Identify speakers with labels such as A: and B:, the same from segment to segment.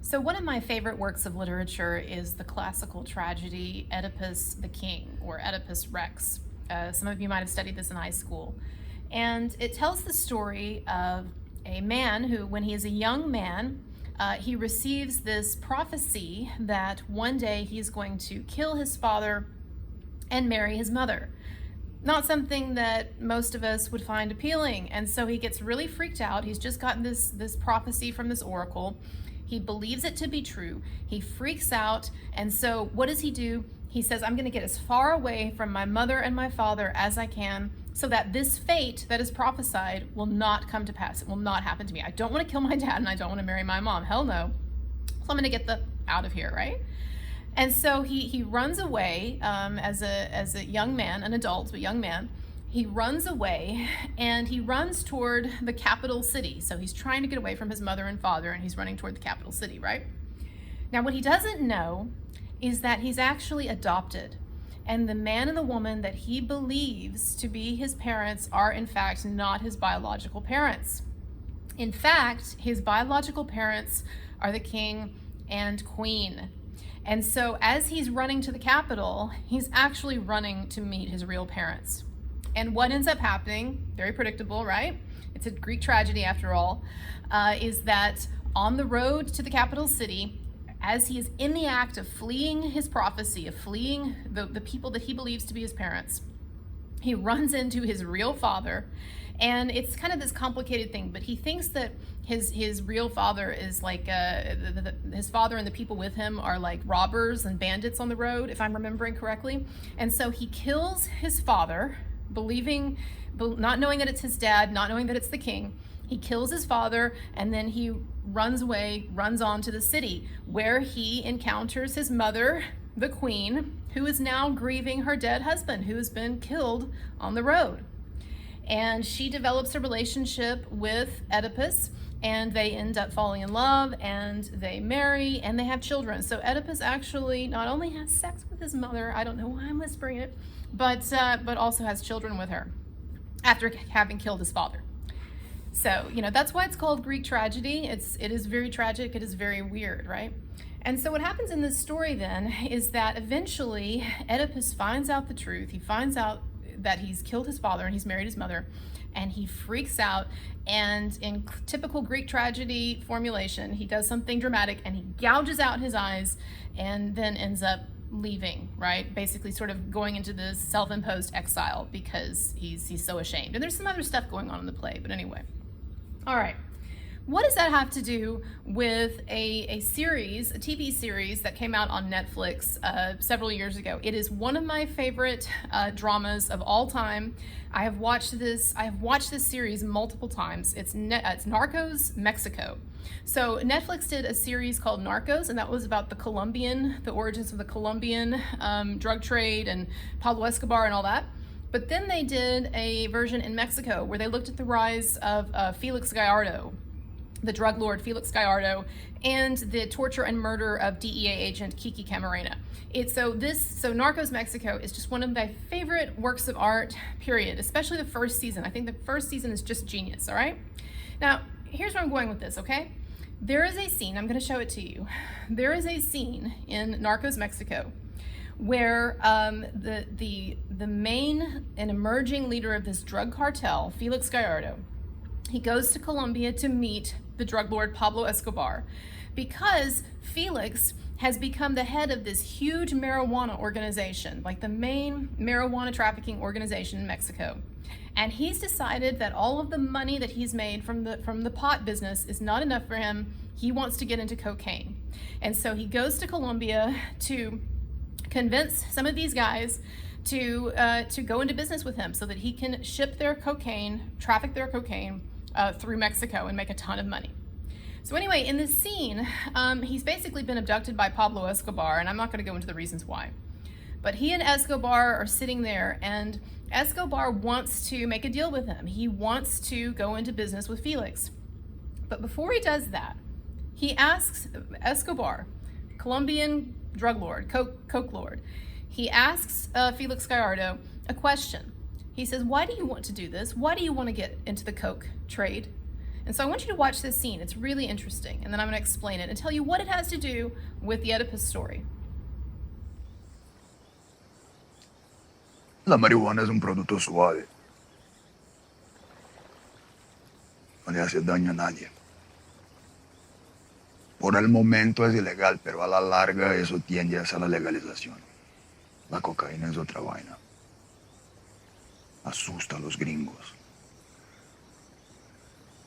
A: So one of my favorite works of literature is the classical tragedy Oedipus the King, or Oedipus Rex. Some of you might have studied this in high school. And it tells the story of a man who, when he is a young man, he receives this prophecy that one day he's going to kill his father and marry his mother. Not something that most of us would find appealing. And so he gets really freaked out. He's just gotten this prophecy from this oracle. He believes it to be true. He freaks out. And so what does he do? He says, I'm going to get as far away from my mother and my father as I can so that this fate that is prophesied will not come to pass. It will not happen to me. I don't want to kill my dad and I don't want to marry my mom. Hell no. So I'm going to get out of here, right? And so he runs away as a young man, an adult, but young man. He runs away and he runs toward the capital city. So he's trying to get away from his mother and father and he's running toward the capital city, right? Now what he doesn't know is that he's actually adopted. And the man and the woman that he believes to be his parents are in fact not his biological parents. In fact, his biological parents are the king and queen. And so as he's running to the capital, he's actually running to meet his real parents. And what ends up happening, very predictable, right? It's a Greek tragedy after all, is that on the road to the capital city, as he is in the act of fleeing his prophecy, of fleeing the people that he believes to be his parents, he runs into his real father. And it's kind of this complicated thing, but he thinks that his real father is like, his father and the people with him are like robbers and bandits on the road, if I'm remembering correctly. And so he kills his father, not knowing that it's his dad, not knowing that it's the king. He kills his father and then he runs away, runs on to the city where he encounters his mother, the queen, who is now grieving her dead husband who has been killed on the road. And she develops a relationship with Oedipus and they end up falling in love and they marry and they have children. So Oedipus actually not only has sex with his mother, I don't know why I'm whispering it, but also has children with her after having killed his father. So, that's why it's called Greek tragedy. It is very tragic. It is very weird, right? And so what happens in this story then is that eventually Oedipus finds out the truth. He finds out that he's killed his father and he's married his mother, and he freaks out, and in typical Greek tragedy formulation, he does something dramatic and he gouges out his eyes and then ends up leaving, right? Basically sort of going into this self-imposed exile because he's so ashamed. And there's some other stuff going on in the play, but anyway. All right. What does that have to do with a TV series that came out on Netflix several years ago? It is one of my favorite dramas of all time. I have watched this series multiple times. It's Narcos Mexico. So Netflix did a series called Narcos, and that was about the origins of the Colombian drug trade and Pablo Escobar and all that. But then they did a version in Mexico where they looked at the rise of Felix Gallardo, the drug lord Felix Gallardo, and the torture and murder of DEA agent Kiki Camarena. So Narcos Mexico is just one of my favorite works of art, period, especially the first season. I think the first season is just genius, all right? Now, here's where I'm going with this, okay? There is a scene, I'm gonna show it to you. There is a scene in Narcos Mexico where the main and emerging leader of this drug cartel, Felix Gallardo, he goes to Colombia to meet the drug lord Pablo Escobar because Felix has become the head of this huge marijuana organization, like the main marijuana trafficking organization in Mexico. And he's decided that all of the money that he's made from the pot business is not enough for him. He wants to get into cocaine. And so he goes to Colombia to convince some of these guys to go into business with him so that he can traffic their cocaine through Mexico and make a ton of money. So anyway, in this scene, he's basically been abducted by Pablo Escobar, and I'm not going to go into the reasons why. But he and Escobar are sitting there, and Escobar wants to make a deal with him. He wants to go into business with Felix. But before he does that, he asks Escobar, Colombian drug lord, coke lord, he asks Felix Gallardo a question. He says, why do you want to do this? Why do you want to get into the coke trade? And so I want you to watch this scene. It's really interesting. And then I'm going to explain it and tell you what it has to do with the Oedipus story.
B: La marihuana es un producto suave. No le hace daño a nadie. Por el momento es ilegal, pero a la larga eso tiende hacia la legalización. La cocaína es otra vaina. Asusta a los gringos.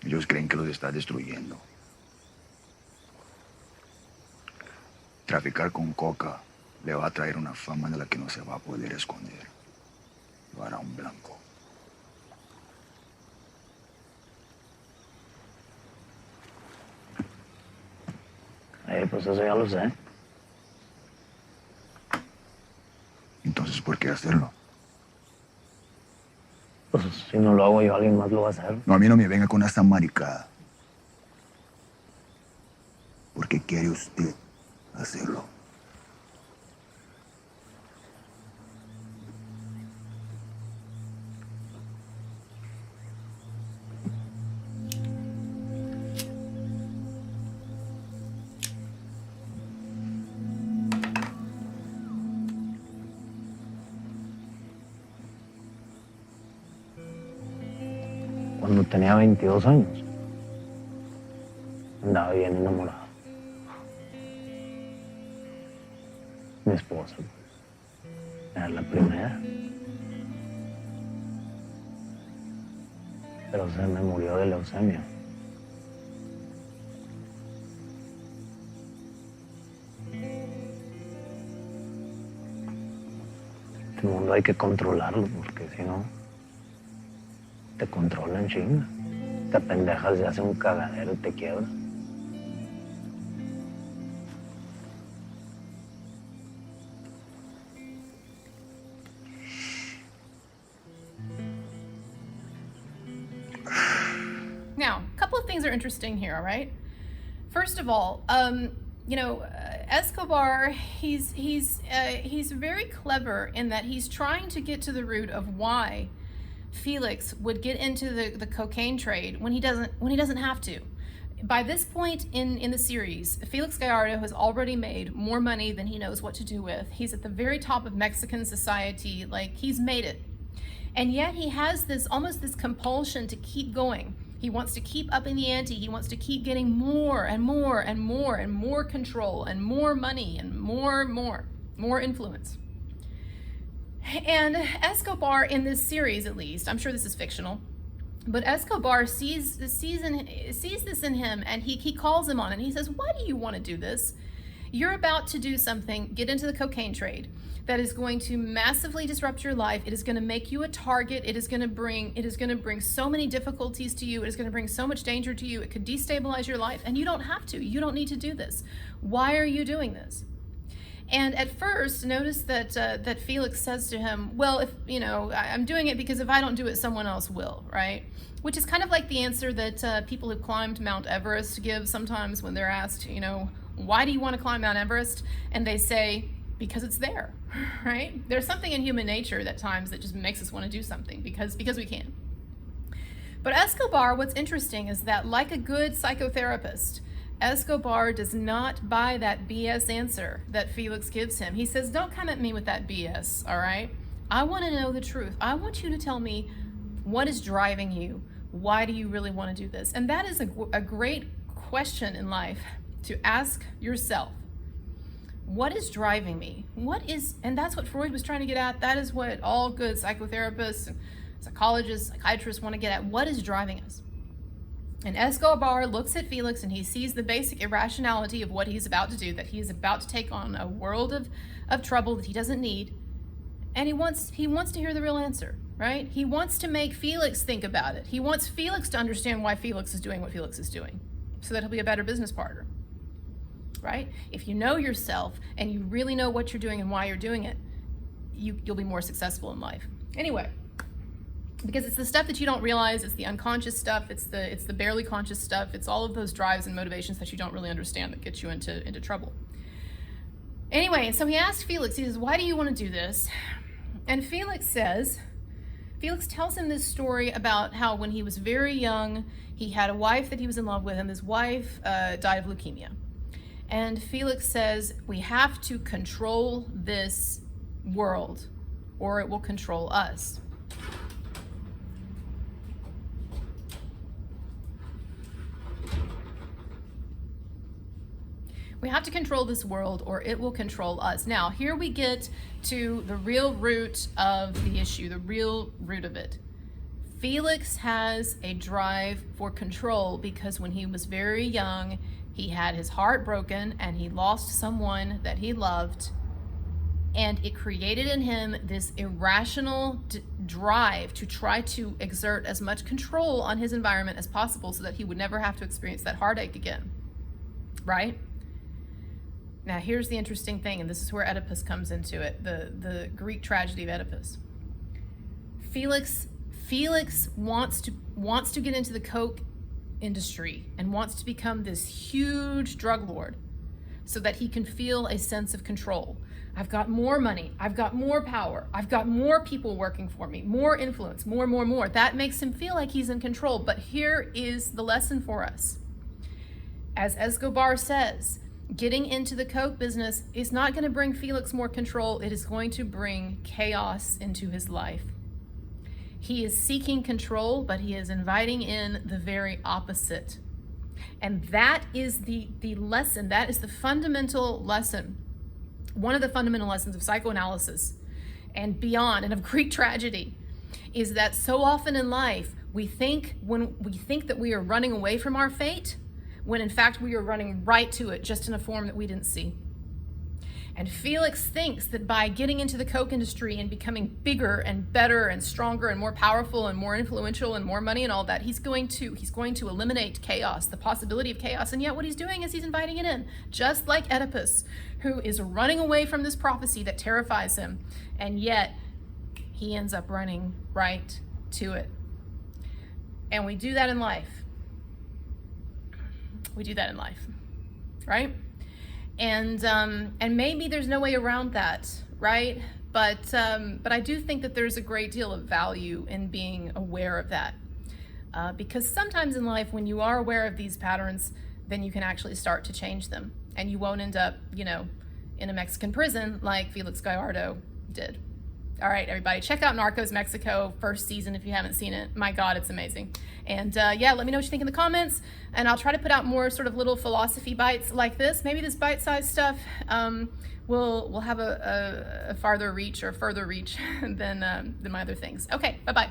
B: Ellos creen que los está destruyendo. Traficar con coca le va a traer una fama de la que no se va a poder esconder. Lo hará un blanco.
C: Pues eso ya lo sé.
B: Entonces, ¿por qué hacerlo?
C: Pues si no lo hago yo, alguien más lo va a hacer.
B: No, a mí no me venga con esta maricada. ¿Por qué quiere usted hacerlo?
C: Cuando tenía 22 años, andaba bien enamorado. Mi esposa era la primera. Pero se me murió de leucemia. Este mundo hay que controlarlo porque si no, te controlan chinga. Te pendejas, se hace un cagadero y te quiebras.
A: Now, a couple of things are interesting here, all right? First of all, Escobar, he's very clever in that he's trying to get to the root of why Felix would get into the cocaine trade when he doesn't have to. By this point in the series, Felix Gallardo has already made more money than he knows what to do with. He's at the very top of Mexican society, like he's made it. And yet he has this compulsion to keep going. He wants to keep upping the ante. He wants to keep getting more and more and more and more control and more money and more influence. And Escobar, in this series at least, I'm sure this is fictional, but Escobar sees this in him, and he calls him on it. And he says, why do you want to do this? You're about to do something, get into the cocaine trade, that is going to massively disrupt your life. It is going to make you a target. It is going to bring so many difficulties to you. It is going to bring so much danger to you. It could destabilize your life, and you don't have to. You don't need to do this. Why are you doing this? And at first, notice that Felix says to him, well, if I'm doing it because if I don't do it, someone else will, right? Which is kind of like the answer that people who've climbed Mount Everest give sometimes when they're asked, why do you want to climb Mount Everest? And they say, because it's there, right? There's something in human nature at times that just makes us want to do something because we can. But Escobar, what's interesting is that, like a good psychotherapist, Escobar does not buy that BS answer that Felix gives him. He says, don't come at me with that BS, all right? I want to know the truth. I want you to tell me what is driving you. Why do you really want to do this? And that is a great question in life to ask yourself. What is driving me? And that's what Freud was trying to get at. That is what all good psychotherapists, psychologists, psychiatrists want to get at. What is driving us? And Escobar looks at Felix and he sees the basic irrationality of what he's about to do, that he is about to take on a world of trouble that he doesn't need. And he wants to hear the real answer, right? He wants to make Felix think about it. He wants Felix to understand why Felix is doing what Felix is doing, so that he'll be a better business partner, right? If you know yourself and you really know what you're doing and why you're doing it, you'll be more successful in life. Anyway, because it's the stuff that you don't realize, it's the unconscious stuff, it's the barely conscious stuff, it's all of those drives and motivations that you don't really understand that get you into trouble. Anyway, so he asks Felix, he says, why do you want to do this? And Felix says, Felix tells him this story about how when he was very young, he had a wife that he was in love with, and his wife died of leukemia. And Felix says, we have to control this world, or it will control us. We have to control this world, or it will control us. Now, here we get to the real root of the issue, the real root of it. Felix has a drive for control because when he was very young, he had his heart broken and he lost someone that he loved. And it created in him this irrational drive to try to exert as much control on his environment as possible so that he would never have to experience that heartache again, right? Now, here's the interesting thing, and this is where Oedipus comes into it, the Greek tragedy of Oedipus. Felix wants to get into the coke industry and wants to become this huge drug lord so that he can feel a sense of control. I've got more money, I've got more power, I've got more people working for me, more influence, more. That makes him feel like he's in control. But here is the lesson for us. As Escobar says, getting into the coke business is not going to bring Felix more control. It is going to bring chaos into his life. He is seeking control, but he is inviting in the very opposite. And that is the lesson. That is the fundamental lesson. One of the fundamental lessons of psychoanalysis and beyond, and of Greek tragedy, is that so often in life, we think that we are running away from our fate, when in fact we are running right to it, just in a form that we didn't see. And Felix thinks that by getting into the coke industry and becoming bigger and better and stronger and more powerful and more influential and more money and all that, he's going to eliminate chaos, the possibility of chaos. And yet what he's doing is he's inviting it in, just like Oedipus, who is running away from this prophecy that terrifies him. And yet he ends up running right to it. And we do that in life. We do that in life, right? And maybe there's no way around that, right? But I do think that there's a great deal of value in being aware of that. Because sometimes in life, when you are aware of these patterns, then you can actually start to change them. And you won't end up, in a Mexican prison like Felix Gallardo did. All right, everybody, check out Narcos Mexico, first season if you haven't seen it. My God, it's amazing. And yeah, let me know what you think in the comments, and I'll try to put out more sort of little philosophy bites like this. Maybe this bite-sized stuff will have a farther reach or further reach than my other things. Okay, bye-bye.